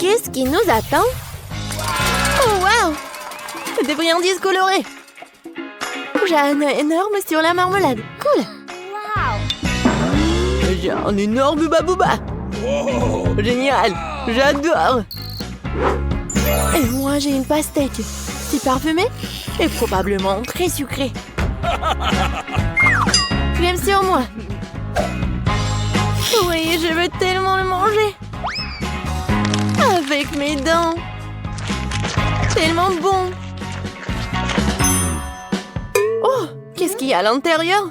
Qu'est-ce qui nous attend? Oh, wow! Des friandises colorées! J'ai un œil énorme sur la marmelade. Cool! J'ai un énorme babouba! Génial! J'adore! Et moi, j'ai une pastèque. Si parfumée et probablement très sucrée. J'aime sur moi. Oui, je veux tellement le manger. Avec mes dents. Tellement bon. Oh, qu'est-ce qu'il y a à l'intérieur?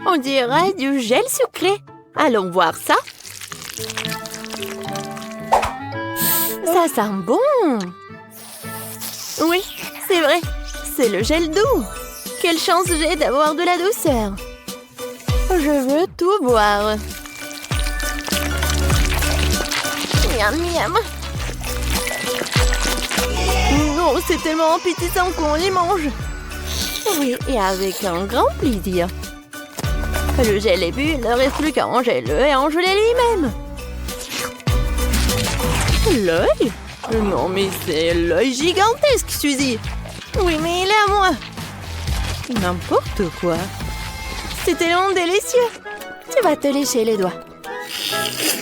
On dirait du gel sucré. Allons voir ça. Ça sent bon. Oui, c'est vrai. C'est le gel doux. Quelle chance j'ai d'avoir de la douceur. Je veux tout boire. Miam, miam. Non, c'est tellement appétissant qu'on les mange. Oui, et avec un grand plaisir. Le gel est bu, il ne reste plus qu'à manger-le et engeler lui-même. L'œil? Non, mais c'est l'œil gigantesque, Suzy. Oui, mais il est à moi. N'importe quoi. C'est tellement délicieux. Tu vas te lécher les doigts.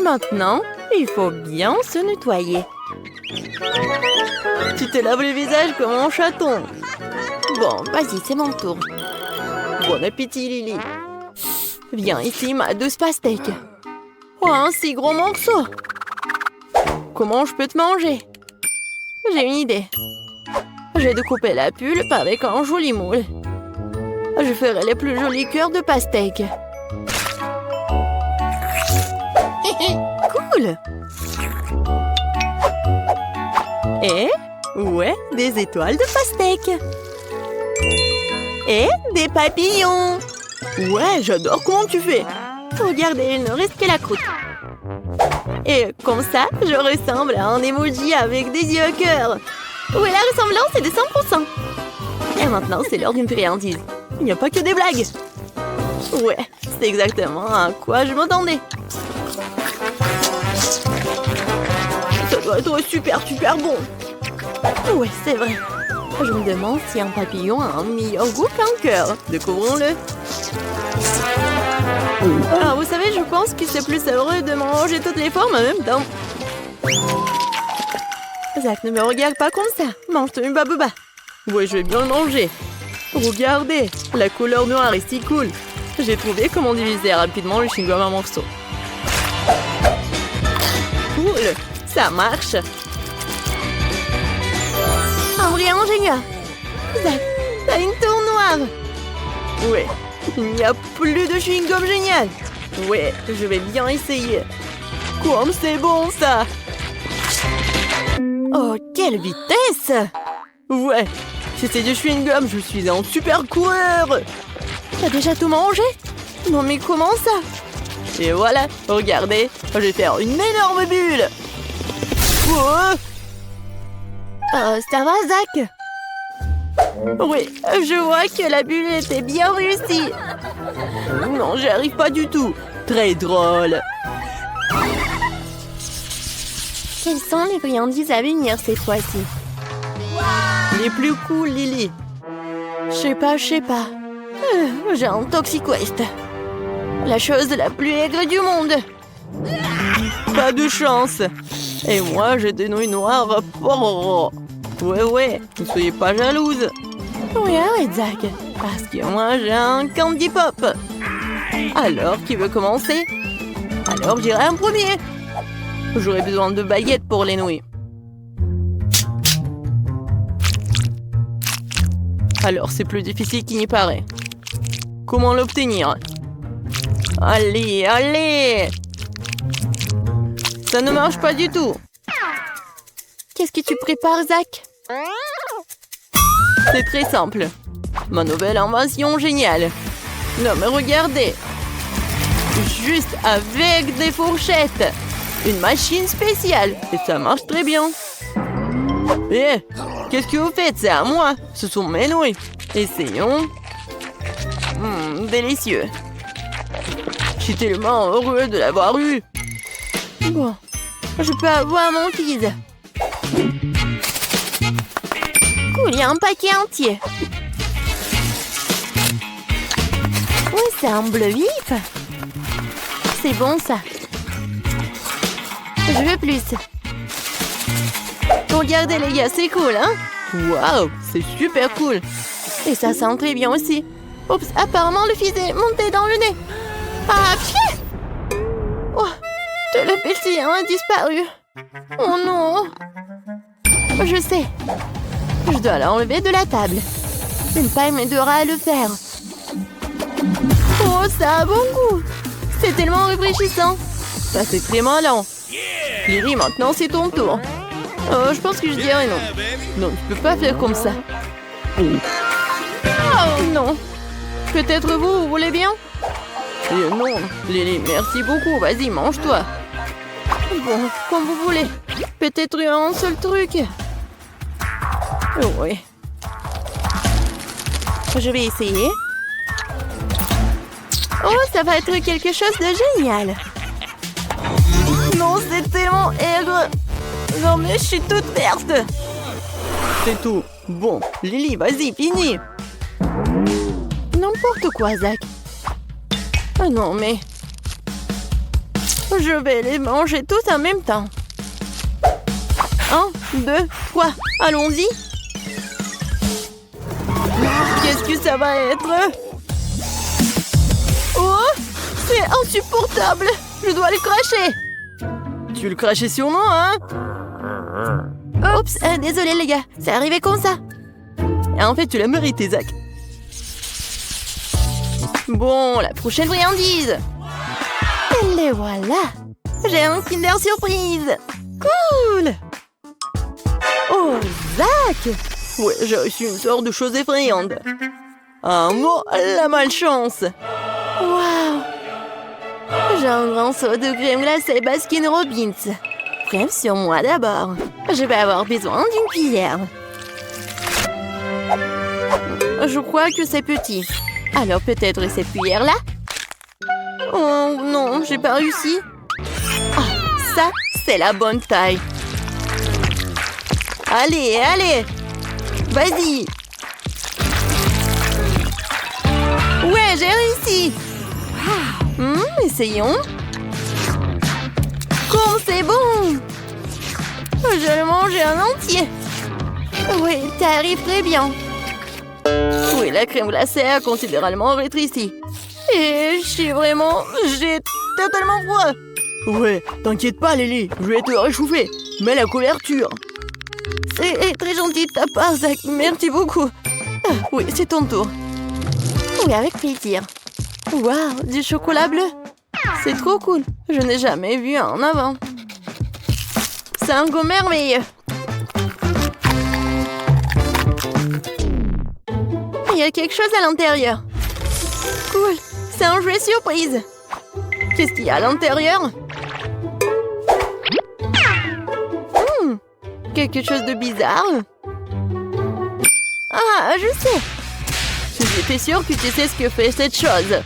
Maintenant, il faut bien se nettoyer. Tu te laves le visage comme un chaton. Bon, vas-y, c'est mon tour. Bon appétit, Lily. Viens ici, ma douce pastèque. Oh, un si gros morceau. Comment je peux te manger? J'ai une idée. J'ai de couper la pulpe avec un joli moule. Je ferai les plus jolis cœurs de pastèque. Cool! Et, ouais, des étoiles de pastèque. Et des papillons. Ouais, j'adore comment tu fais. Regardez, il ne reste que la croûte. Et comme ça, je ressemble à un emoji avec des yeux à cœur. Oui, la ressemblance est de 100%. Et maintenant, c'est l'heure d'une friandise. Il n'y a pas que des blagues. Ouais, c'est exactement à quoi je m'attendais. Ça doit être super bon. Ouais, c'est vrai. Je me demande si un papillon a un meilleur goût qu'un cœur. Découvrons-le. Ah, vous savez, je pense que c'est plus heureux de manger toutes les formes en même temps. Zach, ne me regarde pas comme ça. Mange-toi une babouba. Ouais, je vais bien le manger. Regardez, la couleur noire est si cool. J'ai trouvé comment diviser rapidement le chewing-gum en morceaux. Cool, ça marche. Un vrai ingénieur. Zach, t'as une tour noire. Ouais, il n'y a plus de chewing-gum génial. Ouais, je vais bien essayer. Comme c'est bon, ça. Oh, quelle vitesse! Ouais, si c'est du chewing-gum, je suis un super coureur. T'as déjà tout mangé? Non, mais comment ça? Et voilà, regardez, je vais faire une énorme bulle. Oh, ça va, Zach? Oui, je vois que la bulle était bien réussie. Non, j'y arrive pas du tout. Très drôle. Quelles sont les friandises à venir cette fois-ci? Les plus cool, Lily. Je sais pas. J'ai un Toxiquest. La chose la plus aigre du monde. Pas de chance. Et moi, j'ai des nouilles noires. Oh. Ouais, ne soyez pas jalouse. Oui, arrête, Zach. Parce que moi, j'ai un candy pop. Alors, qui veut commencer? Alors, j'irai en premier. J'aurai besoin de baguettes pour les nouilles. Alors, c'est plus difficile qu'il n'y paraît. Comment l'obtenir? Allez! Ça ne marche pas du tout. Qu'est-ce que tu prépares, Zach? C'est très simple. Ma nouvelle invention géniale. Non, mais regardez. Juste avec des fourchettes. Une machine spéciale. Et ça marche très bien. Qu'est-ce que vous faites? C'est à moi. Ce sont mes nouilles. Essayons. Délicieux. Je suis tellement heureux de l'avoir eu. Bon, Je peux avoir mon quiz. Cool, il y a un paquet entier. Ouais, c'est un bleu vif. C'est bon, ça. Je veux plus. Regardez, les gars, c'est cool, hein? Waouh, c'est super cool. Et ça sent très bien aussi. Oups, apparemment, le fils est monté dans le nez. Ah, pied! Oh, tout le pétillant a disparu. Oh non! Je sais. Je dois l'enlever de la table. Une paille m'aidera à le faire. Oh, ça a bon goût. C'est tellement rafraîchissant. Ça, c'est très malin. Lily, maintenant, c'est ton tour. Oh, je pense que je dirais non. Non, tu peux pas faire comme ça. Oh non. Peut-être vous voulez bien? Non, Lily, merci beaucoup. Vas-y, mange-toi. Bon, comme vous voulez. Peut-être un seul truc. Oh, oui. Je vais essayer. Oh, ça va être quelque chose de génial. Non, c'est tellement aigre. Non, mais je suis toute verte. C'est tout. Bon, Lily, vas-y, finis. N'importe quoi, Zach. Oh non, mais... Je vais les manger tous en même temps. 1, 2, 3. Allons-y. Qu'est-ce que ça va être? Oh, c'est insupportable. Je dois le cracher. Tu le crachais sur moi, hein? Oups, désolé les gars. C'est arrivé comme ça. Et en fait, tu l'as mérité, Zach. Bon, la prochaine friandise. Et les voilà. J'ai un Kinder Surprise. Cool. Oh, Zach. Ouais, j'ai reçu une sorte de chose effrayante. Un mot, la malchance. Waouh. J'ai un grand seau de crème glacée Baskin Robbins. Crème sur moi d'abord. Je vais avoir besoin d'une cuillère. Je crois que c'est petit. Alors peut-être cette cuillère-là? Oh non, j'ai pas réussi. Ah, ça, c'est la bonne taille. Allez, allez. Vas-y. Ouais, j'ai réussi. Essayons. Comme c'est bon. Je vais le manger en entier. Oui, t'arrives très bien. Oui, la crème glacée a considérablement rétréci. Et j'ai totalement froid. Ouais, t'inquiète pas, Lily. Je vais te réchauffer. Mets la couverture. C'est très gentil de ta part, Zach. Merci beaucoup. Ah, oui, c'est ton tour. Oui, avec plaisir. Waouh, du chocolat bleu. C'est trop cool. Je n'ai jamais vu un avant. C'est un goût merveilleux. Il y a quelque chose à l'intérieur. Cool. C'est un jouet surprise. Qu'est-ce qu'il y a à l'intérieur? Quelque chose de bizarre. Ah, je sais. J'étais sûre que tu sais ce que fait cette chose.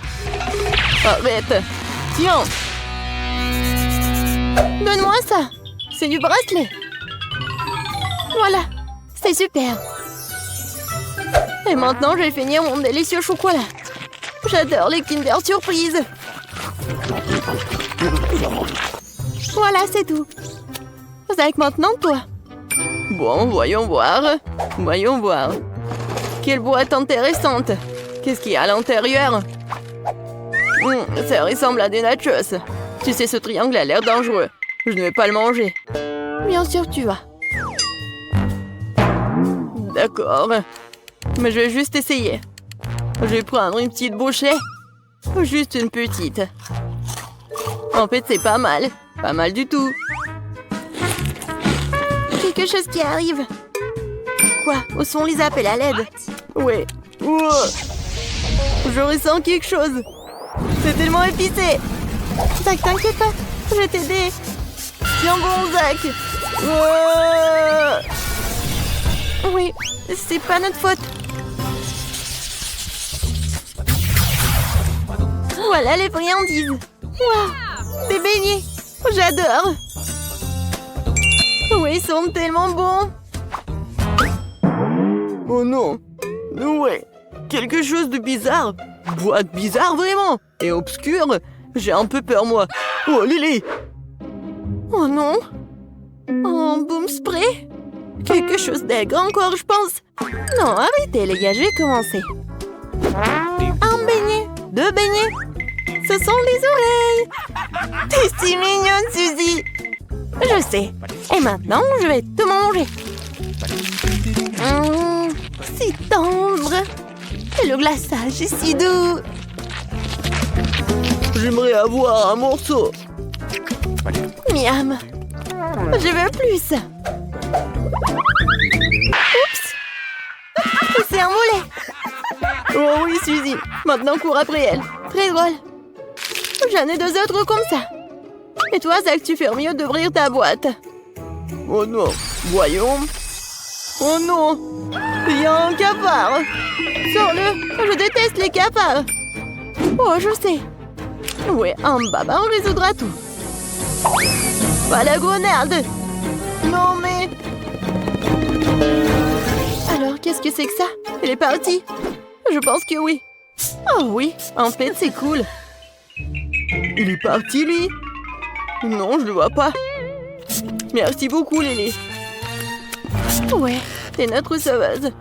Arrête. Tiens. Donne-moi ça. C'est du bracelet. Voilà. C'est super. Et maintenant, je vais finir mon délicieux chocolat. J'adore les Kinder Surprise. Voilà, c'est tout. Zach, maintenant, toi. Bon, voyons voir. Voyons voir. Quelle boîte intéressante. Qu'est-ce qu'il y a à l'intérieur? Ça ressemble à des nachos. Tu sais, ce triangle a l'air dangereux. Je ne vais pas le manger. Bien sûr, tu vas. D'accord. Mais je vais juste essayer. Je vais prendre une petite bouchée. Juste une petite. En fait, c'est pas mal. Pas mal du tout. Quelque chose qui arrive. Quoi? Où sont les appels à l'aide? Ouais. Wow. Je ressens quelque chose. C'est tellement épicé. Zach, t'inquiète pas. Je vais t'aider. Tiens bon, Zach. Wow. Oui, c'est pas notre faute. Voilà les friandises. Waouh, des beignets. J'adore. Ils sont tellement bons. Oh non. Ouais. Quelque chose de bizarre. Boîte bizarre, vraiment. Et obscure. J'ai un peu peur, moi. Oh, Lily. Oh non. Oh, boom spray. Quelque chose d'aigre encore, je pense. Non, arrêtez, les gars, je vais commencer. Un beignet. 2 beignets. Ce sont les oreilles. T'es si mignonne, Suzy. Je sais. Et maintenant, je vais te manger. Si tendre. Et le glaçage est si doux. J'aimerais avoir un morceau. Miam. Je veux plus. Oups. C'est un mollet. Oh oui, Suzy. Maintenant, cours après elle. Très drôle. J'en ai 2 autres comme ça. Et toi, Zach, tu fais mieux d'ouvrir ta boîte. Oh non. Voyons. Oh non. Il y a un cafard. Sors-le. Je déteste les cafards. Oh, je sais. Ouais, un baba, on résoudra tout. Pas la grenade. Non, mais... Alors, qu'est-ce que c'est que ça? Elle est partie. Je pense que oui. Oh oui, en fait, c'est cool. Il est parti, lui? Non, je le vois pas. Merci beaucoup, Lily. Ouais, t'es notre sauveuse.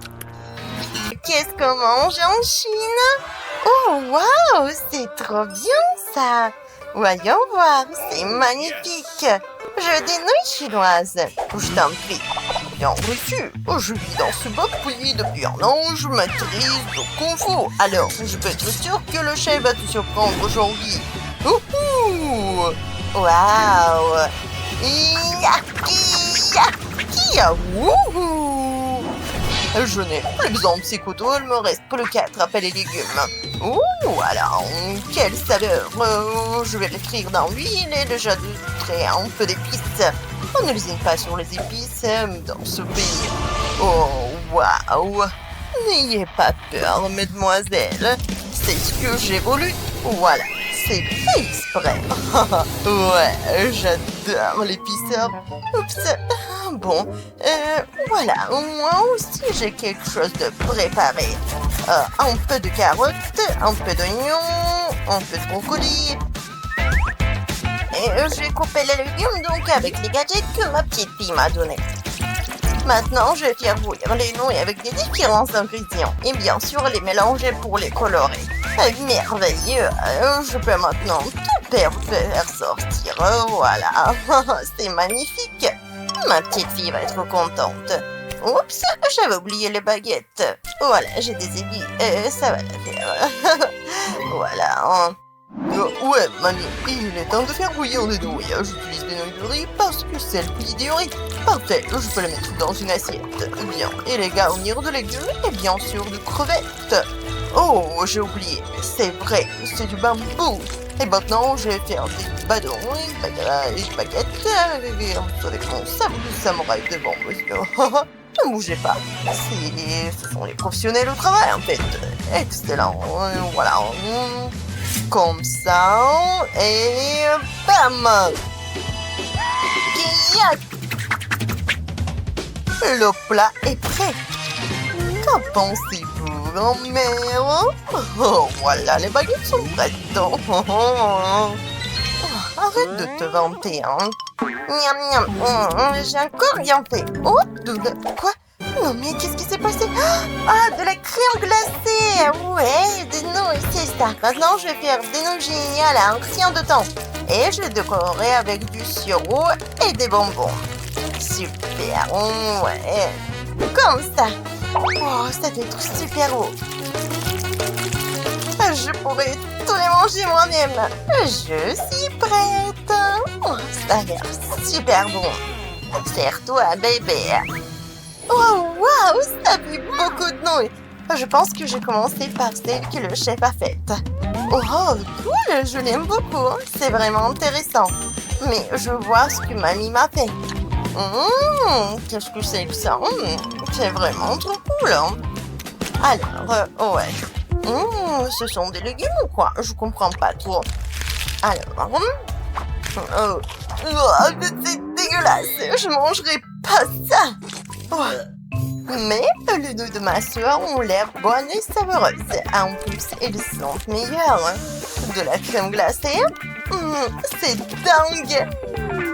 Qu'est-ce qu'on mange en Chine? Oh, waouh, c'est trop bien, ça! Voyons voir, c'est magnifique! Je des nouilles chinoises. Je t'en prie. Bien reçu. Je vis dans ce beau pays depuis un an. Je maîtrise le kung fu. Alors, je peux être sûre que le chef va te surprendre aujourd'hui. Ouhou! Waouh! Ia! Wouhou! Je n'ai plus besoin de ces couteaux, il me reste que le 4 appels et légumes. Oh, alors, quelle saveur! Je vais les frire dans l'huile et déjà de très un peu d'épices. On ne lésine pas sur les épices dans ce pays. Oh, waouh! N'ayez pas peur, mesdemoiselles. C'est ce que j'ai voulu. Voilà, c'est fait exprès. Ouais, j'adore l'épice. Oups. Bon, voilà, moi aussi j'ai quelque chose de préparé. Un peu de carottes, un peu d'oignons, un peu de brocoli. Et j'ai coupé les légumes donc avec les gadgets que ma petite fille m'a donnés. Maintenant, je vais faire bouillir les nouilles avec des différents ingrédients et bien sûr les mélanger pour les colorer. Merveilleux, je peux maintenant tout faire sortir. Voilà, c'est magnifique. Ma petite fille va être contente. Oups, j'avais oublié les baguettes. Voilà, j'ai des aiguilles. Ça va la faire. Voilà. Ouais, mamie, il est temps de faire bouillir des nouilles. J'utilise des nouilles de riz parce que c'est le petit du riz. Parfait, je peux les mettre dans une assiette. Bien, et les garnir de légumes et bien sûr de crevettes. Oh, j'ai oublié, c'est vrai, c'est du bambou. Et maintenant, je vais faire des badons et des baguettes avec mon sabre de samouraï devant moi. Ne bougez pas. Ce sont les professionnels au travail, en fait. Excellent. Voilà. Comme ça. Et bam! Le plat est prêt. Qu'en pensez-vous, grand-mère? Oh, voilà, les baguettes sont prêtes. Arrête de te vanter, hein. Miam, miam. J'ai encore rien fait. Oh, quoi? Non, mais qu'est-ce qui s'est passé? Ah, de la crème glacée. Ouais, des nouilles, c'est ça. Maintenant, je vais faire des nouilles géniales en rien de temps. Et je vais décorer avec du sirop et des bonbons. Super, ouais. Comme ça. Oh, ça fait être super beau. Je pourrais tous les manger moi-même. Je suis prête. Oh, ça a l'air super bon. Serre-toi, bébé. Oh, waouh, ça fait beaucoup de nouilles. Je pense que j'ai commencé par celle que le chef a faite. Oh, cool, je l'aime beaucoup. C'est vraiment intéressant. Mais je vois ce que mamie m'a fait. Qu'est-ce que c'est que ça? C'est vraiment trop cool. Alors, ouais. Ce sont des légumes ou quoi? Je comprends pas trop. Alors, c'est dégueulasse. Je mangerai pas ça. Oh. Mais les nouilles de ma soeur ont l'air bonnes et savoreuses. En plus, elles sentent meilleures. De la crème glacée, c'est dingue.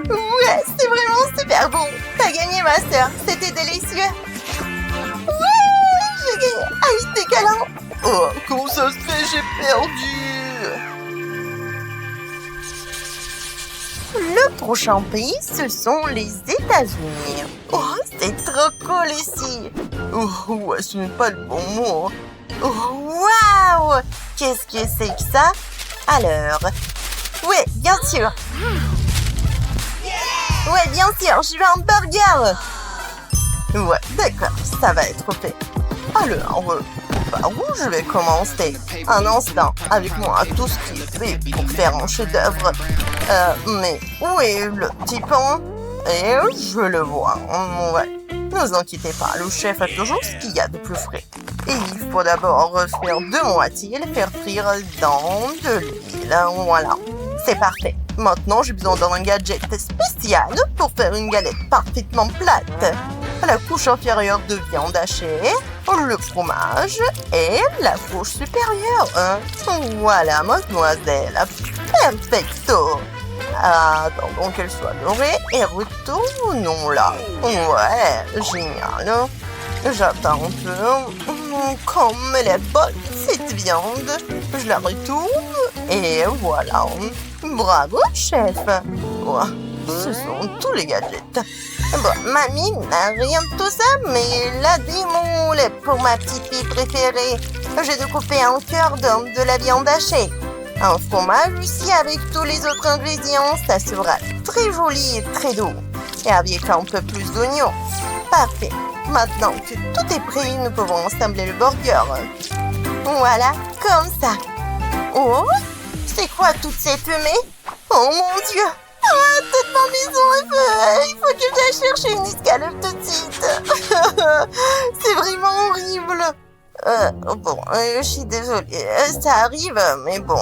Ouais, c'est vraiment super bon. T'as gagné, ma soeur. C'était délicieux. Ouais, j'ai gagné. Ah, c'était câlin. Oh, comment ça se fait? J'ai perdu. Le prochain pays, ce sont les États-Unis. Oh, c'est trop cool ici. Oh, ouais, ce n'est pas le bon mot. Oh, waouh! Qu'est-ce que c'est que ça? Alors, oui, bien sûr. Ouais, bien sûr, je veux un burger. Ouais, d'accord, ça va être fait. Alors, par où je vais commencer? Un instant, avec moi, tout ce qui est fait pour faire un chef-d'œuvre. Mais où est le petit pain? Et je le vois. Ouais, ne vous inquiétez pas, le chef a toujours ce qu'il y a de plus frais. Et il faut d'abord faire deux moitiés et les faire frire dans de l'huile. Voilà, c'est parfait. Maintenant, j'ai besoin d'un gadget spécial pour faire une galette parfaitement plate. La couche inférieure de viande hachée, le fromage et la couche supérieure. Voilà, mademoiselle. Perfecto. Attendons qu'elle soit dorée et retournons-la. Ouais, génial. J'attends un peu. Comme elle est bonne, cette viande. Je la retourne et voilà. Bravo, chef. Oh, ce sont tous les gadgets. Bon, mamie n'a rien de tout ça, mais elle a des moules pour ma petite fille préférée. J'ai découpé un cœur d'homme de la viande hachée. Un fromage aussi avec tous les autres ingrédients, ça sera très joli et très doux. Et avec un peu plus d'oignons. Parfait. Maintenant que tout est prêt, nous pouvons assembler le burger. Voilà, comme ça. Oh, c'est quoi toutes ces fumées? Oh mon Dieu! Ah, toute ma maison est feu! Il faut que j'aille chercher une escalope tout de suite. C'est vraiment horrible. Bon, je suis désolée. Ça arrive, mais bon.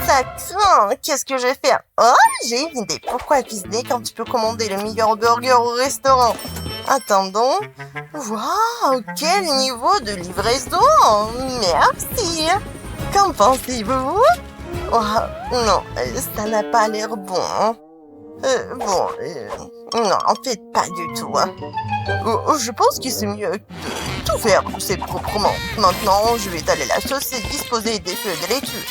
Ça craint. Qu'est-ce que je vais faire? Oh, j'ai une idée. Pourquoi cuisiner quand tu peux commander le meilleur burger au restaurant? Attendons. Waouh, quel niveau de livraison! Merci. Qu'en pensez-vous? Oh, non, ça n'a pas l'air bon. Non, en fait, pas du tout. Je pense que c'est mieux de tout faire pousser proprement. Maintenant, je vais étaler la sauce et disposer des feuilles de laitue.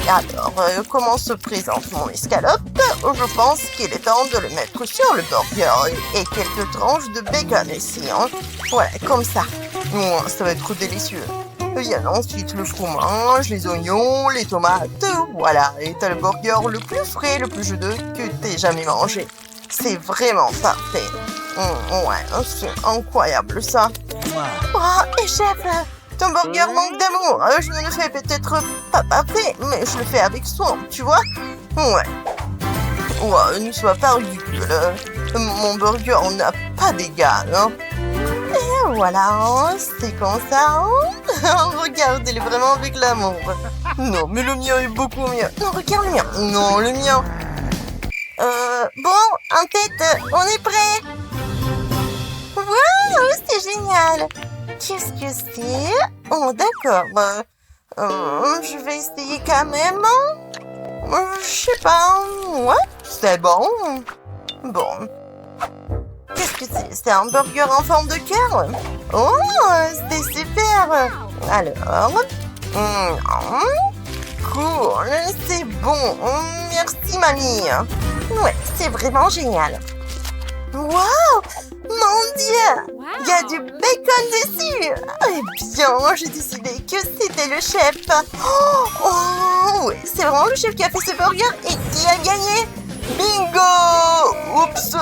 Alors, comment se présente mon escalope? Je pense qu'il est temps de le mettre sur le burger et quelques tranches de bacon ici. Voilà, comme ça. Ça va être délicieux. Vient ensuite le fromage, les oignons, les tomates. Voilà, et t'as le burger le plus frais, le plus juteux que t'aies jamais mangé. C'est vraiment parfait. Ouais, c'est incroyable ça. Oh, et chef, ton burger manque d'amour. Je ne le fais peut-être pas parfait, mais je le fais avec soin, tu vois? Ouais. Ouais, ne sois pas ridicule. Mon burger n'a pas d'égal. Et voilà, c'est comme ça. Regardez-le vraiment avec l'amour. Non, mais le mien est beaucoup mieux. Non, regarde le mien. Non, le mien. Bon, en tête, on est prêt. Waouh, c'est génial. Qu'est-ce que c'est? Oh, d'accord. Je vais essayer quand même. Je sais pas. Ouais, c'est bon. Bon. Qu'est-ce que c'est? C'est un burger en forme de cœur? Oh, c'est super. Alors, cool, c'est bon. Merci, mamie. Ouais, c'est vraiment génial. Wow, mon Dieu, il y a du bacon dessus. Eh bien, j'ai décidé que c'était le chef. Oh, oui, c'est vraiment le chef qui a fait ce burger et qui a gagné. Bingo! Oups,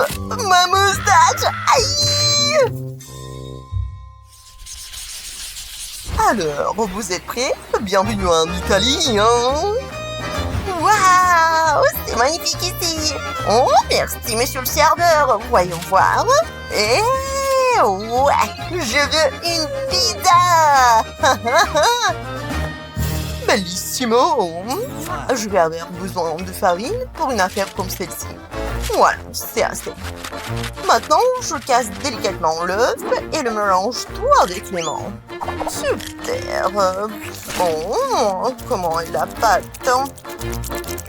ma moustache. Aïe! Alors, vous êtes prêts? Bienvenue en Italie, hein? Waouh, c'est magnifique ici. Oh, merci, monsieur le serveur. Voyons voir. Et ouais, je veux une pizza. Bellissimo. Je vais avoir besoin de farine pour une affaire comme celle-ci. Voilà, c'est assez. Maintenant, je casse délicatement l'œuf et le mélange tout avec les mains. Super. Bon, comment est la pâte?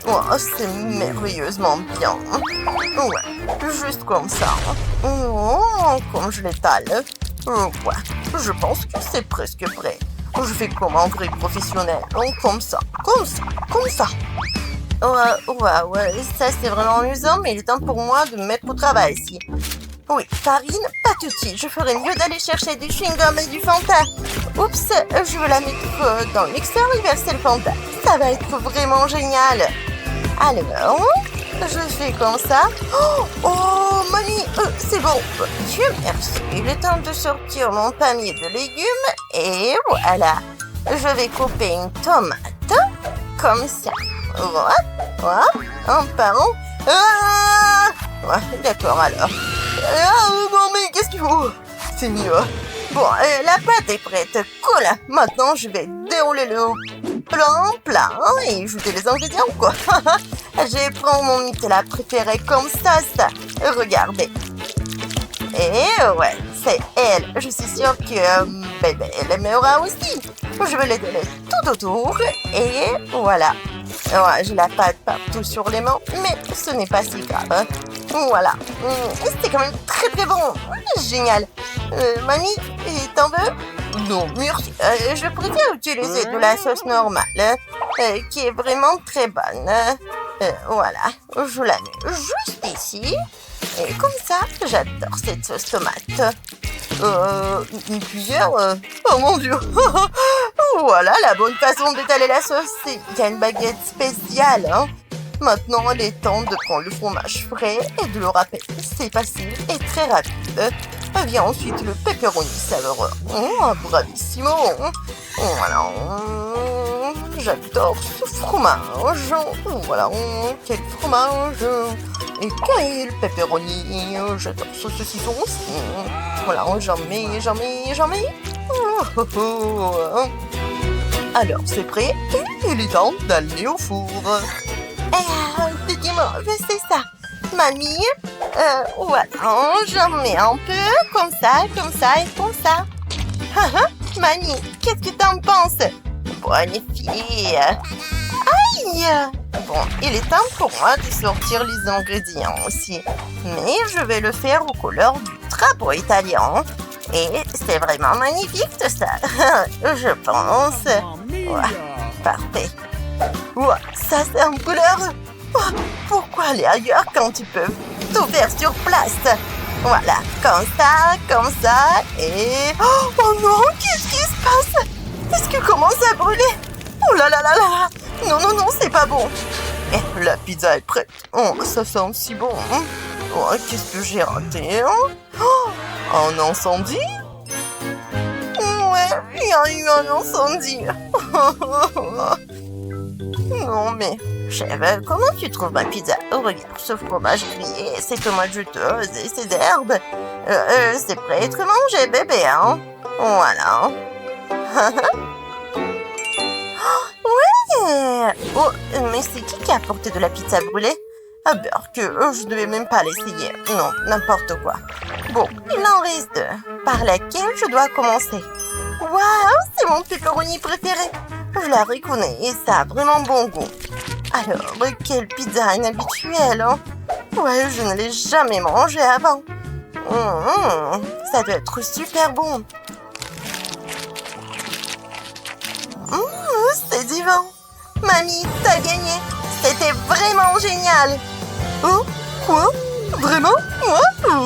Oh, c'est merveilleusement bien. Ouais, juste comme ça. Oh, comme je l'étale. Ouais, je pense que c'est presque prêt. Je fais comme un vrai professionnel. Comme ça, comme ça, comme ça. Ouais, ça c'est vraiment amusant, mais il est temps pour moi de me mettre au travail ici. Oui, farine, pas tout de suite. Je ferais mieux d'aller chercher du chewing-gum et du Fanta. Oups, je veux la mettre dans le mixeur et verser le Fanta. Ça va être vraiment génial. Alors, je fais comme ça. Oh, mamie, c'est bon. Dieu merci. Il est temps de sortir mon panier de légumes. Et voilà. Je vais couper une tomate. Comme ça. Voilà. Un pain. Ouais, d'accord alors. Non mais qu'est-ce qu'il faut? C'est mieux. Bon, la pâte est prête. Cool. Maintenant, je vais dérouler le plat et ajouter les ingrédients, quoi. Je vais prendre mon Nutella préféré comme ça. Regardez. Et ouais, c'est elle. Je suis sûre que bébé, elle aimera aussi. Je vais les donner tout autour. Et voilà. Ouais, j'ai la pâte partout sur les mains, mais ce n'est pas si grave. Voilà. C'était quand même très très bon. Génial. Mamie, t'en veux? Non, merci. Je préfère utiliser de la sauce normale, qui est vraiment très bonne. Voilà. Je la mets juste ici. Et comme ça, j'adore cette sauce tomate. Plusieurs. Oh mon Dieu. Voilà la bonne façon d'étaler la sauce. Il y a une baguette spéciale. Hein. Maintenant, il est temps de prendre le fromage frais et de le râper. C'est facile et très rapide. Vient ensuite le pepperoni savoureux. Bravissimo. Voilà. J'adore ce fromage. Voilà. Quel fromage. Et quel pepperoni. J'adore ce saucisson aussi. Voilà. J'en mets. Alors, c'est prêt et il est temps d'aller au four. Dis-moi, c'est ça. Mamie, voilà, j'en mets un peu, comme ça, et comme ça. Mamie, qu'est-ce que t'en penses? Bonne fille. Aïe! Bon, il est temps pour moi de sortir les ingrédients aussi. Mais je vais le faire aux couleurs du drapeau italien. Et c'est vraiment magnifique tout ça. Je pense. Ouais, parfait. Ouais, ça c'est en couleur. Pourquoi aller ailleurs quand tu peux tout faire sur place? Voilà, comme ça, et... Oh non, qu'est-ce qui se passe? Est-ce que commence à brûler? Oh là là là là! Non, c'est pas bon. Et la pizza est prête. Oh, ça sent si bon. Oh, qu'est-ce que j'ai raté? Un incendie? Ouais, il y a eu un incendie. Non mais, chef, comment tu trouves ma pizza? Regarde, ce fromage grillé, ces tomates juteuses et ces herbes. C'est prêt à être mangé, bébé, hein? Voilà. Ouais! Oh, mais c'est qui a apporté de la pizza brûlée? Ah beurre que je ne devais même pas l'essayer. Non, n'importe quoi. Bon, il en reste deux. Par laquelle je dois commencer? Waouh, c'est mon pepperoni préféré. Je la reconnais et ça a vraiment bon goût. Alors, quelle pizza inhabituelle, hein? Ouais, je ne l'ai jamais mangée avant. Ça doit être super bon. C'est divin. Mamie, t'as gagné. C'était vraiment génial. Oh, quoi? Vraiment? Moi?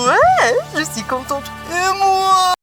Ouais, je suis contente. Et moi?